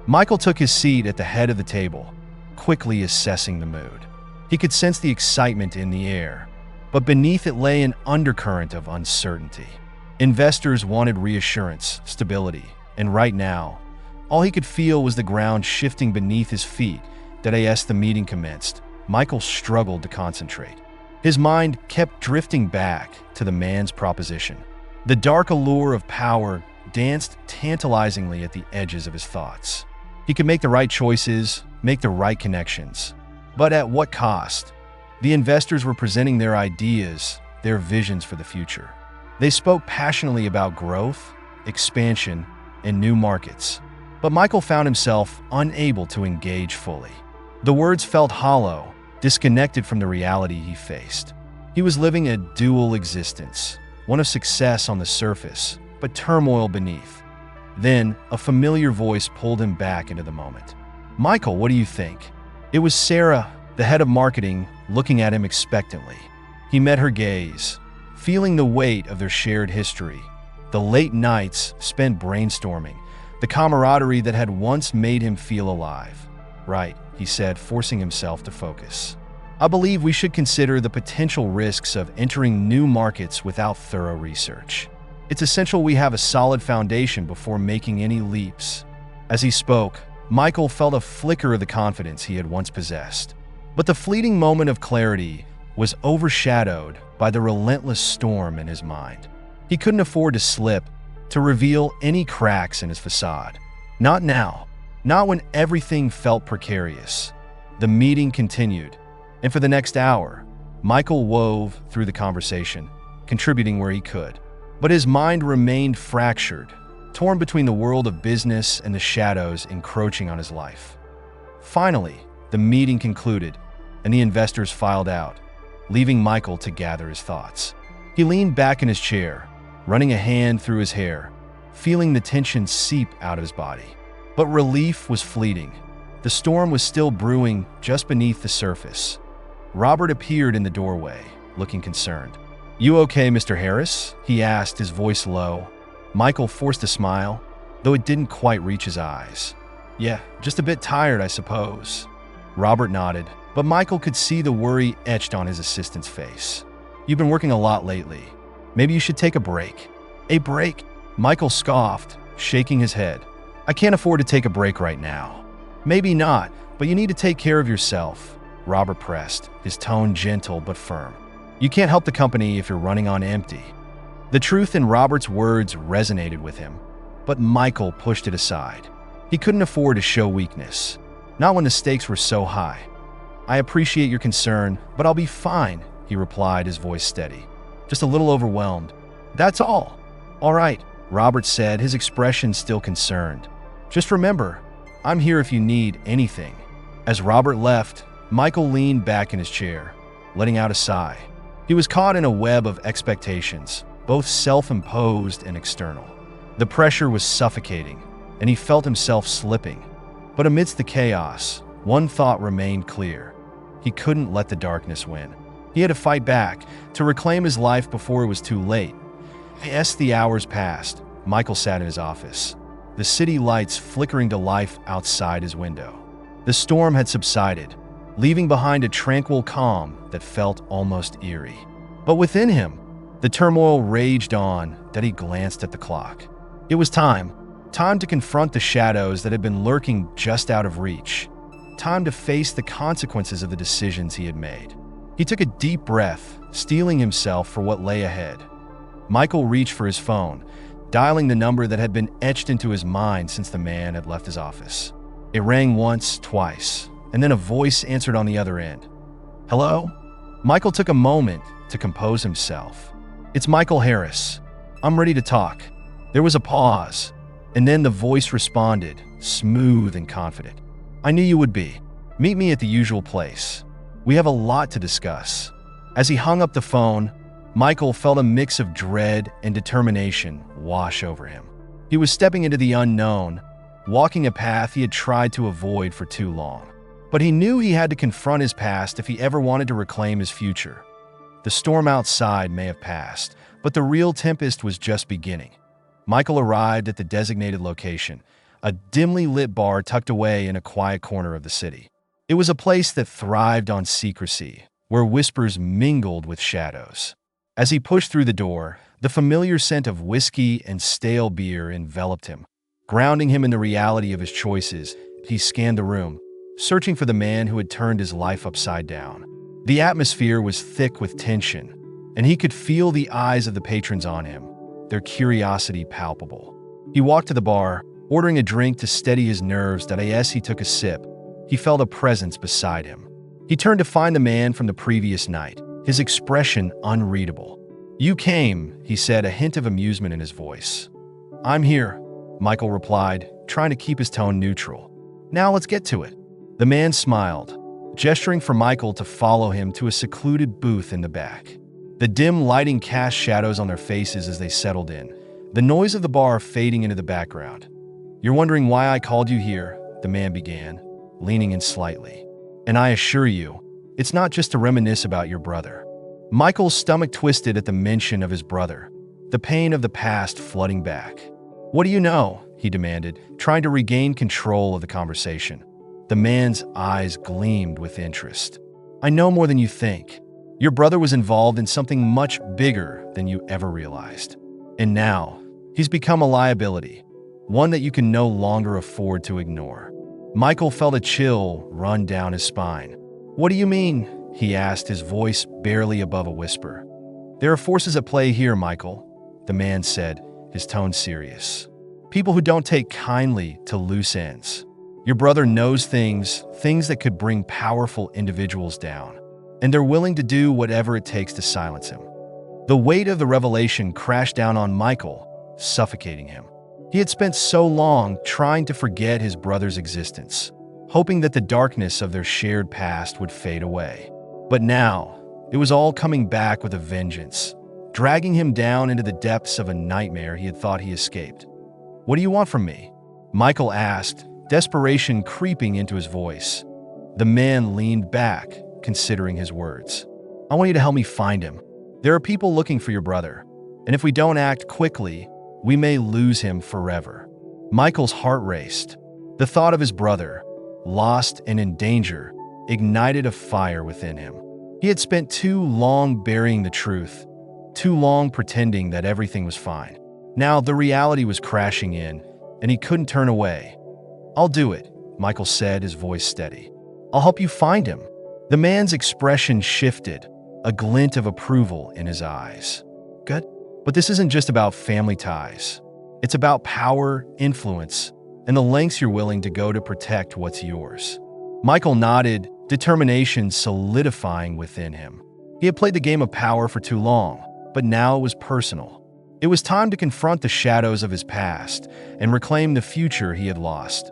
Michael took his seat at the head of the table, quickly assessing the mood. He could sense the excitement in the air, but beneath it lay an undercurrent of uncertainty. Investors wanted reassurance, stability, and right now, all he could feel was the ground shifting beneath his feet. As the meeting commenced, Michael struggled to concentrate. His mind kept drifting back to the man's proposition. The dark allure of power danced tantalizingly at the edges of his thoughts. He could make the right choices, make the right connections. But at what cost? The investors were presenting their ideas, their visions for the future. They spoke passionately about growth, expansion, and new markets. But Michael found himself unable to engage fully. The words felt hollow, disconnected from the reality he faced. He was living a dual existence, one of success on the surface, but turmoil beneath. Then, a familiar voice pulled him back into the moment. "Michael, what do you think?" It was Sarah, the head of marketing, looking at him expectantly. He met her gaze, feeling the weight of their shared history, the late nights spent brainstorming, the camaraderie that had once made him feel alive. "Right," he said, forcing himself to focus. "I believe we should consider the potential risks of entering new markets without thorough research. It's essential we have a solid foundation before making any leaps." As he spoke, Michael felt a flicker of the confidence he had once possessed. But the fleeting moment of clarity was overshadowed by the relentless storm in his mind. He couldn't afford to slip, to reveal any cracks in his facade. Not now. Not when everything felt precarious. The meeting continued, and for the next hour, Michael wove through the conversation, contributing where he could. But his mind remained fractured, torn between the world of business and the shadows encroaching on his life. Finally, the meeting concluded, and the investors filed out, leaving Michael to gather his thoughts. He leaned back in his chair, running a hand through his hair, feeling the tension seep out of his body. But relief was fleeting. The storm was still brewing just beneath the surface. Robert appeared in the doorway, looking concerned. "You okay, Mr. Harris?" he asked, his voice low. Michael forced a smile, though it didn't quite reach his eyes. "Yeah, just a bit tired, I suppose." Robert nodded, but Michael could see the worry etched on his assistant's face. "You've been working a lot lately. Maybe you should take a break." "A break?" Michael scoffed, shaking his head. "I can't afford to take a break right now." "Maybe not, but you need to take care of yourself," Robert pressed, his tone gentle but firm. "You can't help the company if you're running on empty." The truth in Robert's words resonated with him, but Michael pushed it aside. He couldn't afford to show weakness, not when the stakes were so high. "I appreciate your concern, but I'll be fine," he replied, his voice steady. "Just a little overwhelmed. That's all." "All right," Robert said, his expression still concerned. "Just remember, I'm here if you need anything." As Robert left, Michael leaned back in his chair, letting out a sigh. He was caught in a web of expectations, both self-imposed and external. The pressure was suffocating, and he felt himself slipping. But amidst the chaos, one thought remained clear. He couldn't let the darkness win. He had to fight back, to reclaim his life before it was too late. As the hours passed, Michael sat in his office, the city lights flickering to life outside his window. The storm had subsided, leaving behind a tranquil calm that felt almost eerie. But within him, the turmoil raged on that he glanced at the clock. It was time to confront the shadows that had been lurking just out of reach. Time to face the consequences of the decisions he had made. He took a deep breath, steeling himself for what lay ahead. Michael reached for his phone, dialing the number that had been etched into his mind since the man had left his office. It rang once, twice, and then a voice answered on the other end. "Hello?" Michael took a moment to compose himself. "It's Michael Harris. I'm ready to talk." There was a pause, and then the voice responded, smooth and confident. "I knew you would be. Meet me at the usual place. We have a lot to discuss." As he hung up the phone, Michael felt a mix of dread and determination wash over him. He was stepping into the unknown, walking a path he had tried to avoid for too long. But he knew he had to confront his past if he ever wanted to reclaim his future. The storm outside may have passed, but the real tempest was just beginning. Michael arrived at the designated location, a dimly lit bar tucked away in a quiet corner of the city. It was a place that thrived on secrecy, where whispers mingled with shadows. As he pushed through the door, the familiar scent of whiskey and stale beer enveloped him. Grounding him in the reality of his choices, he scanned the room, searching for the man who had turned his life upside down. The atmosphere was thick with tension, and he could feel the eyes of the patrons on him, their curiosity palpable. He walked to the bar, ordering a drink to steady his nerves. As he took a sip, he felt a presence beside him. He turned to find the man from the previous night, his expression unreadable. "You came," he said, a hint of amusement in his voice. "I'm here," Michael replied, trying to keep his tone neutral. "Now let's get to it." The man smiled, gesturing for Michael to follow him to a secluded booth in the back. The dim lighting cast shadows on their faces as they settled in, the noise of the bar fading into the background. "You're wondering why I called you here," the man began, leaning in slightly. "And I assure you, it's not just to reminisce about your brother." Michael's stomach twisted at the mention of his brother, the pain of the past flooding back. "What do you know?" he demanded, trying to regain control of the conversation. The man's eyes gleamed with interest. "I know more than you think. Your brother was involved in something much bigger than you ever realized. And now, he's become a liability, one that you can no longer afford to ignore." Michael felt a chill run down his spine. "What do you mean?" he asked, his voice barely above a whisper. "There are forces at play here, Michael," the man said, his tone serious. "People who don't take kindly to loose ends. Your brother knows things that could bring powerful individuals down, and they're willing to do whatever it takes to silence him. The weight of the revelation crashed down on Michael, suffocating him. He had spent so long trying to forget his brother's existence, hoping that the darkness of their shared past would fade away. But now, it was all coming back with a vengeance, dragging him down into the depths of a nightmare he had thought he escaped. "What do you want from me?" Michael asked, desperation creeping into his voice. The man leaned back, considering his words. "I want you to help me find him. There are people looking for your brother, and if we don't act quickly, we may lose him forever." Michael's heart raced. The thought of his brother, lost and in danger, ignited a fire within him. He had spent too long burying the truth, too long pretending that everything was fine. Now the reality was crashing in, and he couldn't turn away. "I'll do it," Michael said, his voice steady. "I'll help you find him." The man's expression shifted, a glint of approval in his eyes. "Good. But this isn't just about family ties. It's about power, influence, and the lengths you're willing to go to protect what's yours." Michael nodded, determination solidifying within him. He had played the game of power for too long, but now it was personal. It was time to confront the shadows of his past and reclaim the future he had lost.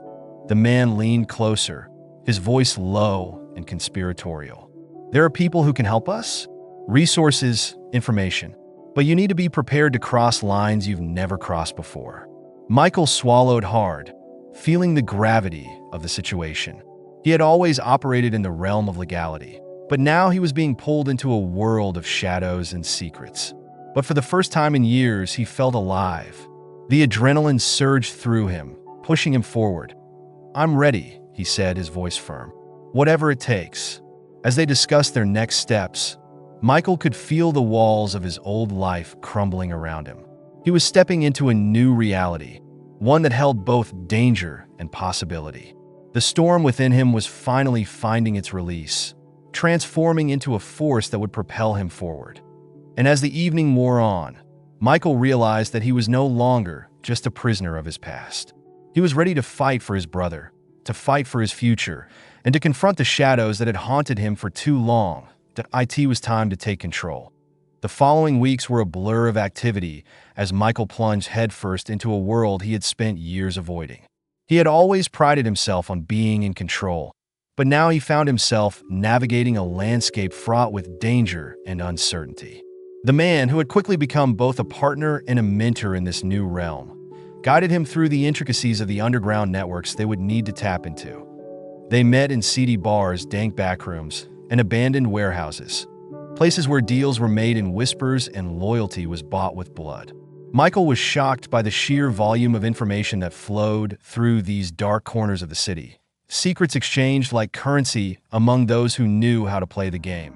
The man leaned closer, his voice low and conspiratorial. "There are people who can help us? Resources, information. But you need to be prepared to cross lines you've never crossed before." Michael swallowed hard, feeling the gravity of the situation. He had always operated in the realm of legality, but now he was being pulled into a world of shadows and secrets. But for the first time in years, he felt alive. The adrenaline surged through him, pushing him forward. "I'm ready," he said, his voice firm. "Whatever it takes." As they discussed their next steps, Michael could feel the walls of his old life crumbling around him. He was stepping into a new reality, one that held both danger and possibility. The storm within him was finally finding its release, transforming into a force that would propel him forward. And as the evening wore on, Michael realized that he was no longer just a prisoner of his past. He was ready to fight for his brother, to fight for his future, and to confront the shadows that had haunted him for too long. It was time to take control. The following weeks were a blur of activity as Michael plunged headfirst into a world he had spent years avoiding. He had always prided himself on being in control, but now he found himself navigating a landscape fraught with danger and uncertainty. The man, who had quickly become both a partner and a mentor in this new realm, guided him through the intricacies of the underground networks they would need to tap into. They met in seedy bars, dank backrooms, and abandoned warehouses, places where deals were made in whispers and loyalty was bought with blood. Michael was shocked by the sheer volume of information that flowed through these dark corners of the city. Secrets exchanged like currency among those who knew how to play the game.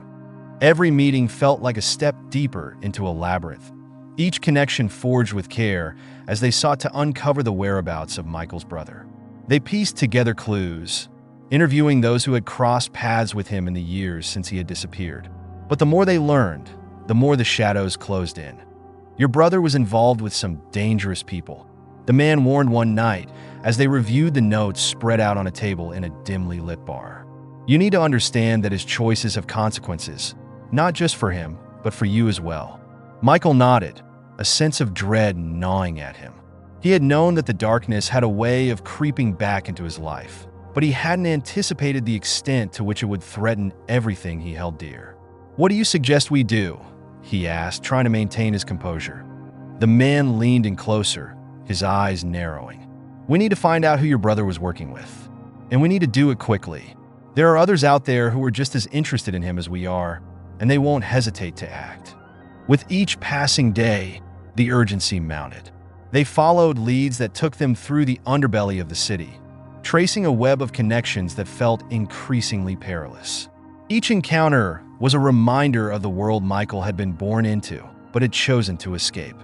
Every meeting felt like a step deeper into a labyrinth, each connection forged with care as they sought to uncover the whereabouts of Michael's brother. They pieced together clues, interviewing those who had crossed paths with him in the years since he had disappeared. But the more they learned, the more the shadows closed in. "Your brother was involved with some dangerous people," the man warned one night as they reviewed the notes spread out on a table in a dimly lit bar. "You need to understand that his choices have consequences, not just for him, but for you as well." Michael nodded, a sense of dread gnawing at him. He had known that the darkness had a way of creeping back into his life, but he hadn't anticipated the extent to which it would threaten everything he held dear. "What do you suggest we do?" he asked, trying to maintain his composure. The man leaned in closer, his eyes narrowing. "We need to find out who your brother was working with, and we need to do it quickly. There are others out there who are just as interested in him as we are, and they won't hesitate to act." With each passing day, the urgency mounted. They followed leads that took them through the underbelly of the city, tracing a web of connections that felt increasingly perilous. Each encounter was a reminder of the world Michael had been born into, but had chosen to escape.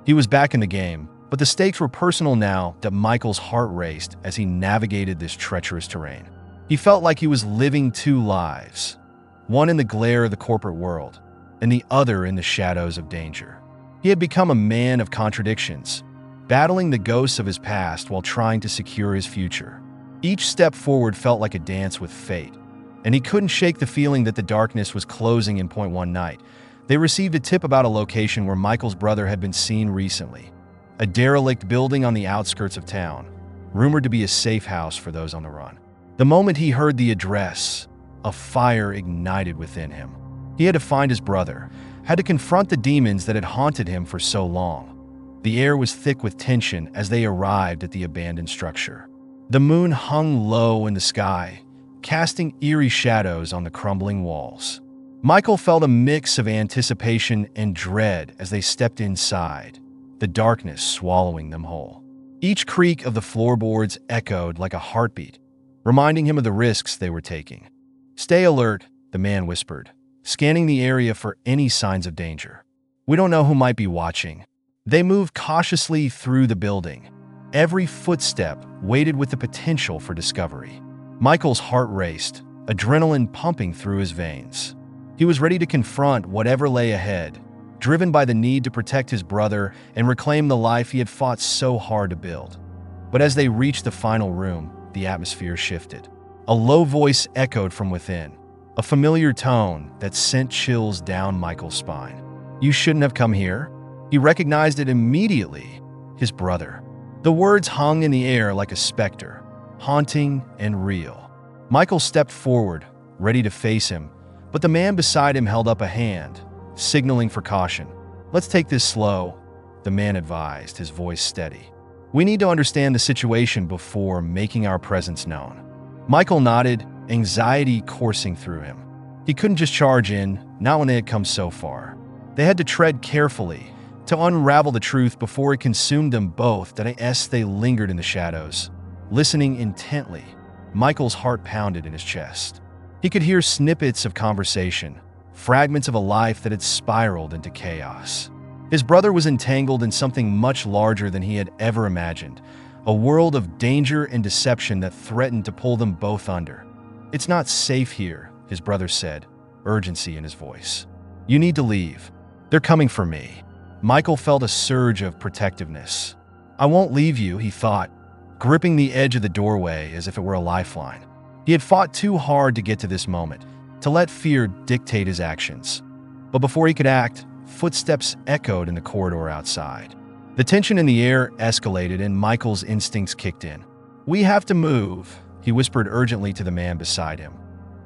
He was back in the game, but the stakes were personal now that Michael's heart raced as he navigated this treacherous terrain. He felt like he was living two lives, one in the glare of the corporate world, and the other in the shadows of danger. He had become a man of contradictions, battling the ghosts of his past while trying to secure his future. Each step forward felt like a dance with fate, and he couldn't shake the feeling that the darkness was closing in. One night, they received a tip about a location where Michael's brother had been seen recently. A derelict building on the outskirts of town, rumored to be a safe house for those on the run. The moment he heard the address, a fire ignited within him. He had to find his brother, had to confront the demons that had haunted him for so long. The air was thick with tension as they arrived at the abandoned structure. The moon hung low in the sky, casting eerie shadows on the crumbling walls. Michael felt a mix of anticipation and dread as they stepped inside, the darkness swallowing them whole. Each creak of the floorboards echoed like a heartbeat, reminding him of the risks they were taking. "Stay alert," the man whispered, scanning the area for any signs of danger. "We don't know who might be watching." They moved cautiously through the building. Every footstep weighted with the potential for discovery. Michael's heart raced, adrenaline pumping through his veins. He was ready to confront whatever lay ahead, driven by the need to protect his brother and reclaim the life he had fought so hard to build. But as they reached the final room, the atmosphere shifted. A low voice echoed from within, a familiar tone that sent chills down Michael's spine. "You shouldn't have come here." He recognized it immediately, his brother. The words hung in the air like a specter, haunting and real. Michael stepped forward, ready to face him, but the man beside him held up a hand, signaling for caution. "Let's take this slow," the man advised, his voice steady. "We need to understand the situation before making our presence known." Michael nodded, anxiety coursing through him. He couldn't just charge in, not when they had come so far. They had to tread carefully, to unravel the truth before it consumed them both. As they lingered in the shadows, listening intently, Michael's heart pounded in his chest. He could hear snippets of conversation, fragments of a life that had spiraled into chaos. His brother was entangled in something much larger than he had ever imagined, a world of danger and deception that threatened to pull them both under. "It's not safe here," his brother said, urgency in his voice. "You need to leave. They're coming for me." Michael felt a surge of protectiveness. "I won't leave you," he thought, gripping the edge of the doorway as if it were a lifeline. He had fought too hard to get to this moment, to let fear dictate his actions. But before he could act, footsteps echoed in the corridor outside. The tension in the air escalated and Michael's instincts kicked in. "We have to move," he whispered urgently to the man beside him.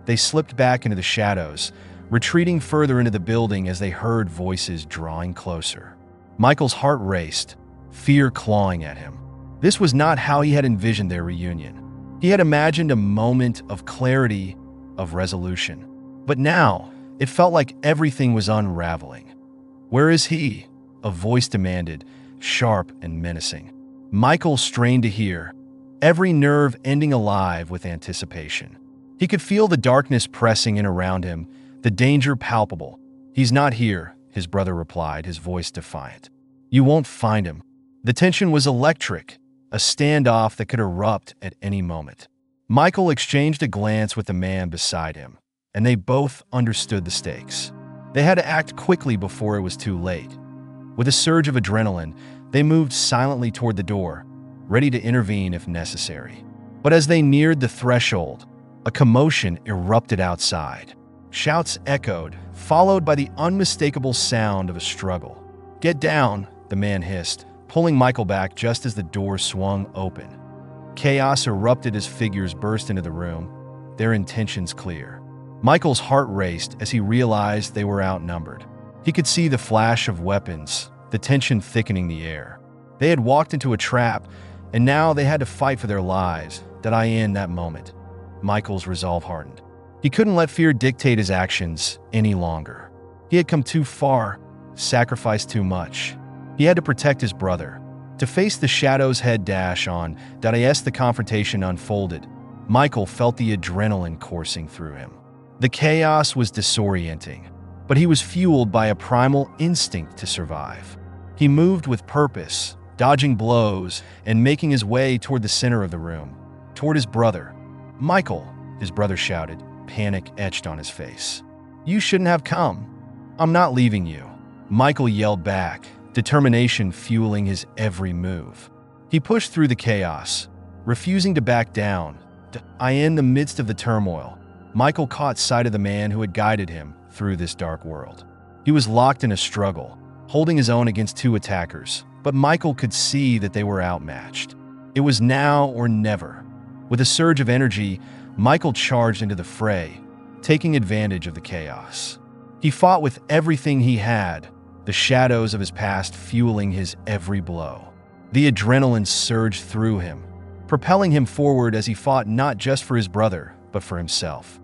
They slipped back into the shadows, retreating further into the building as they heard voices drawing closer. Michael's heart raced, fear clawing at him. This was not how he had envisioned their reunion. He had imagined a moment of clarity, of resolution. But now, it felt like everything was unraveling. "Where is he?" a voice demanded, sharp and menacing. Michael strained to hear, every nerve ending alive with anticipation. He could feel the darkness pressing in around him, the danger palpable. "He's not here," his brother replied, his voice defiant. "You won't find him." The tension was electric, a standoff that could erupt at any moment. Michael exchanged a glance with the man beside him, and they both understood the stakes. They had to act quickly before it was too late. With a surge of adrenaline, they moved silently toward the door, ready to intervene if necessary. But as they neared the threshold, a commotion erupted outside. Shouts echoed, followed by the unmistakable sound of a struggle. "Get down," the man hissed, pulling Michael back just as the door swung open. Chaos erupted as figures burst into the room, their intentions clear. Michael's heart raced as he realized they were outnumbered. He could see the flash of weapons, the tension thickening the air. They had walked into a trap, and now they had to fight for their lives. In that moment, Michael's resolve hardened. He couldn't let fear dictate his actions any longer. He had come too far, sacrificed too much. He had to protect his brother. To face the shadows head on. As the confrontation unfolded, Michael felt the adrenaline coursing through him. The chaos was disorienting, but he was fueled by a primal instinct to survive. He moved with purpose, dodging blows and making his way toward the center of the room, toward his brother. "Michael," his brother shouted, panic etched on his face. "You shouldn't have come. I'm not leaving you." Michael yelled back, determination fueling his every move. He pushed through the chaos, refusing to back down, In the midst of the turmoil, Michael caught sight of the man who had guided him through this dark world. He was locked in a struggle, holding his own against two attackers, but Michael could see that they were outmatched. It was now or never. With a surge of energy, Michael charged into the fray, taking advantage of the chaos. He fought with everything he had, the shadows of his past fueling his every blow. The adrenaline surged through him, propelling him forward as he fought not just for his brother, but for himself.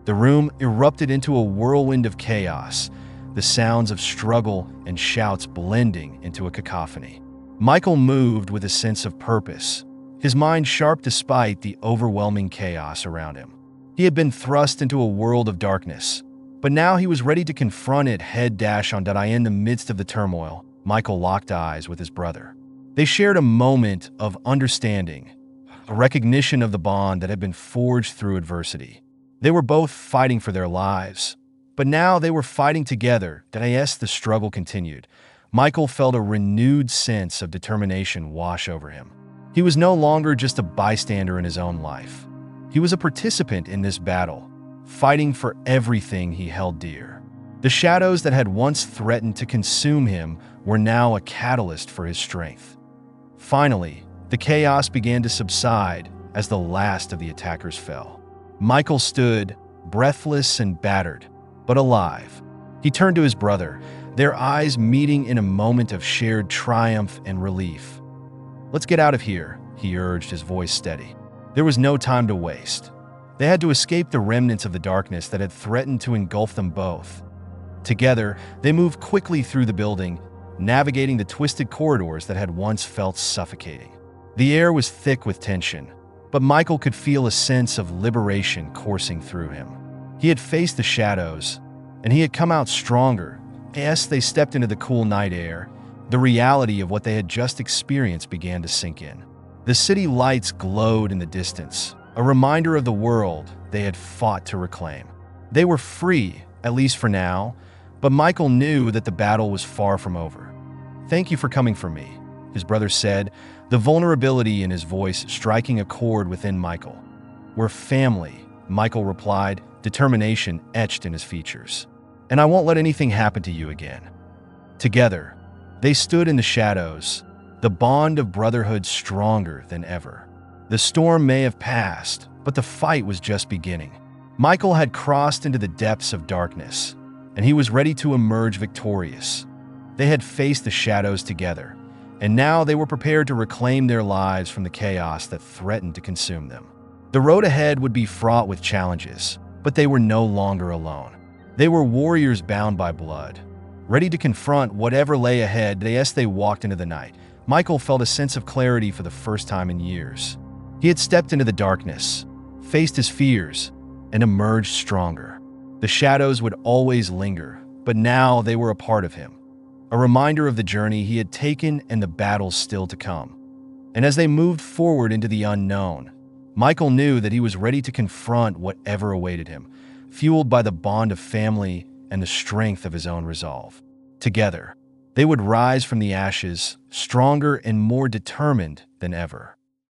The room erupted into a whirlwind of chaos, the sounds of struggle and shouts blending into a cacophony. Michael moved with a sense of purpose, his mind sharp despite the overwhelming chaos around him. He had been thrust into a world of darkness, but now he was ready to confront it head-on. In the midst of the turmoil, Michael locked eyes with his brother. They shared a moment of understanding, a recognition of the bond that had been forged through adversity. They were both fighting for their lives, but now they were fighting together. As the struggle continued, Michael felt a renewed sense of determination wash over him. He was no longer just a bystander in his own life. He was a participant in this battle, fighting for everything he held dear. The shadows that had once threatened to consume him were now a catalyst for his strength. Finally, the chaos began to subside as the last of the attackers fell. Michael stood, breathless and battered, but alive. He turned to his brother, their eyes meeting in a moment of shared triumph and relief. "Let's get out of here," he urged, his voice steady. There was no time to waste. They had to escape the remnants of the darkness that had threatened to engulf them both. Together, they moved quickly through the building, navigating the twisted corridors that had once felt suffocating. The air was thick with tension, but Michael could feel a sense of liberation coursing through him. He had faced the shadows, and he had come out stronger. As they stepped into the cool night air, the reality of what they had just experienced began to sink in. The city lights glowed in the distance, a reminder of the world they had fought to reclaim. They were free, at least for now, but Michael knew that the battle was far from over. "Thank you for coming for me," his brother said, the vulnerability in his voice striking a chord within Michael. "We're family," Michael replied, determination etched in his features. "And I won't let anything happen to you again." Together, they stood in the shadows, the bond of brotherhood stronger than ever. The storm may have passed, but the fight was just beginning. Michael had crossed into the depths of darkness, and he was ready to emerge victorious. They had faced the shadows together, and now they were prepared to reclaim their lives from the chaos that threatened to consume them. The road ahead would be fraught with challenges, but they were no longer alone. They were warriors bound by blood, ready to confront whatever lay ahead. As they walked into the night, Michael felt a sense of clarity for the first time in years. He had stepped into the darkness, faced his fears, and emerged stronger. The shadows would always linger, but now they were a part of him, a reminder of the journey he had taken and the battles still to come. And as they moved forward into the unknown, Michael knew that he was ready to confront whatever awaited him, fueled by the bond of family and the strength of his own resolve. Together, they would rise from the ashes, stronger and more determined than ever.